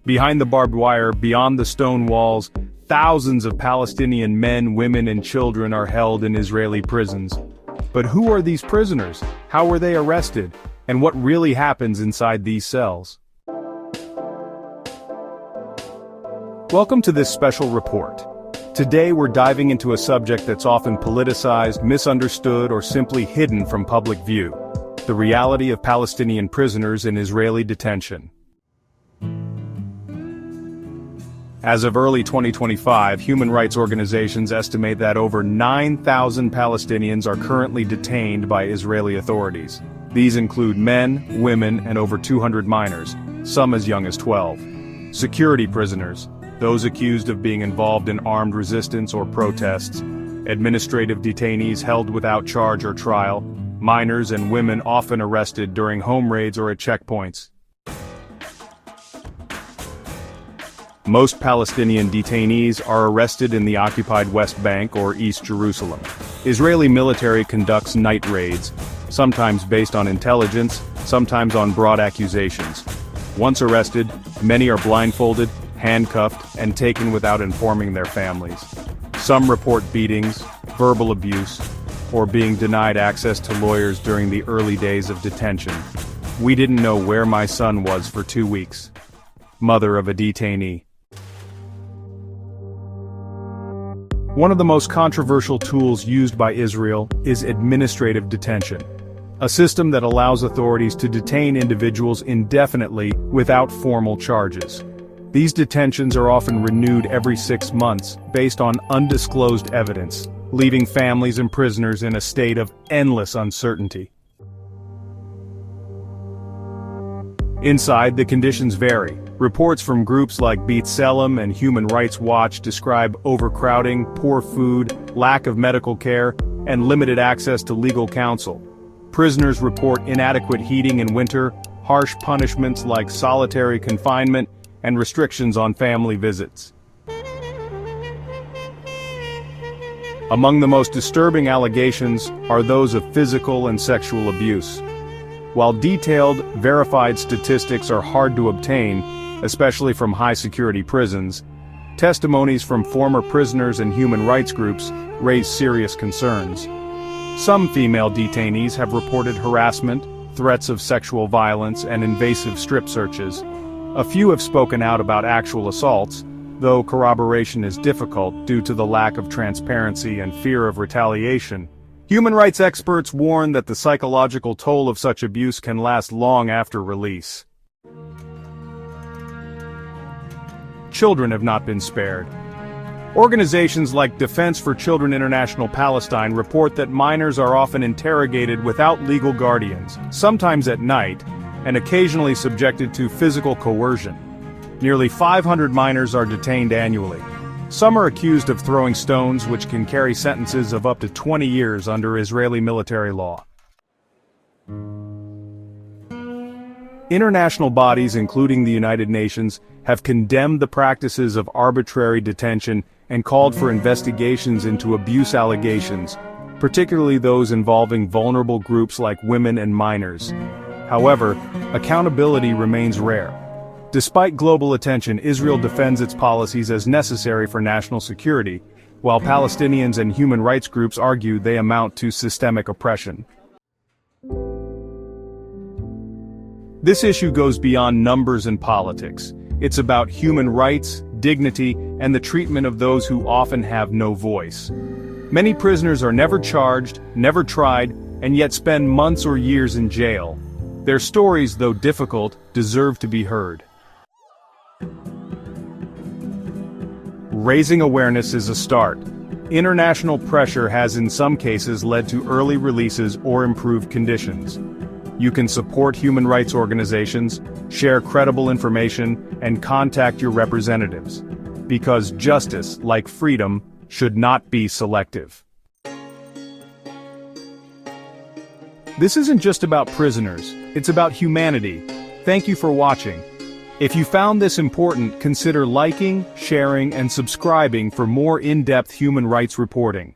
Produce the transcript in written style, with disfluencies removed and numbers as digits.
Behind the barbed wire, beyond the stone walls, thousands of Palestinian men, women, and children are held in Israeli prisons. But who are these prisoners? How were they arrested? And what really happens inside these cells? Welcome to this special report. Today we're diving into a subject that's often politicized, misunderstood, or simply hidden from public view: the reality of Palestinian prisoners in Israeli detention. As of early 2025, human rights organizations estimate that over 9,000 Palestinians are currently detained by Israeli authorities. These include men, women, and over 200 minors, some as young as 12. Security prisoners, those accused of being involved in armed resistance or protests. Administrative detainees held without charge or trial. Minors and women often arrested during home raids or at checkpoints. Most Palestinian detainees are arrested in the occupied West Bank or East Jerusalem. Israeli military conducts night raids, sometimes based on intelligence, sometimes on broad accusations. Once arrested, many are blindfolded, handcuffed, and taken without informing their families. Some report beatings, verbal abuse, or being denied access to lawyers during the early days of detention. "We didn't know where my son was for 2 weeks." Mother of a detainee. One of the most controversial tools used by Israel is administrative detention, a system that allows authorities to detain individuals indefinitely without formal charges. These detentions are often renewed every 6 months, based on undisclosed evidence, leaving families and prisoners in a state of endless uncertainty. Inside, the conditions vary. Reports from groups like B'Tselem and Human Rights Watch describe overcrowding, poor food, lack of medical care, and limited access to legal counsel. Prisoners report inadequate heating in winter, harsh punishments like solitary confinement, and restrictions on family visits. Among the most disturbing allegations are those of physical and sexual abuse. While detailed, verified statistics are hard to obtain, especially from high-security prisons, testimonies from former prisoners and human rights groups raise serious concerns. Some female detainees have reported harassment, threats of sexual violence, and invasive strip searches. A few have spoken out about actual assaults, though corroboration is difficult due to the lack of transparency and fear of retaliation. Human rights experts warn that the psychological toll of such abuse can last long after release. Children have not been spared. Organizations like Defense for Children International Palestine report that minors are often interrogated without legal guardians, sometimes at night, and occasionally subjected to physical coercion. Nearly 500 minors are detained annually. Some are accused of throwing stones, which can carry sentences of up to 20 years under Israeli military law. International bodies, including the United Nations, have condemned the practices of arbitrary detention and called for investigations into abuse allegations, particularly those involving vulnerable groups like women and minors. However, accountability remains rare. Despite global attention, Israel defends its policies as necessary for national security, while Palestinians and human rights groups argue they amount to systemic oppression. This issue goes beyond numbers and politics. It's about human rights, dignity, and the treatment of those who often have no voice. Many prisoners are never charged, never tried, and yet spend months or years in jail. Their stories, though difficult, deserve to be heard. Raising awareness is a start. International pressure has in some cases led to early releases or improved conditions. You can support human rights organizations, share credible information, and contact your representatives. Because justice, like freedom, should not be selective. This isn't just about prisoners, it's about humanity. Thank you for watching. If you found this important, consider liking, sharing, and subscribing for more in-depth human rights reporting.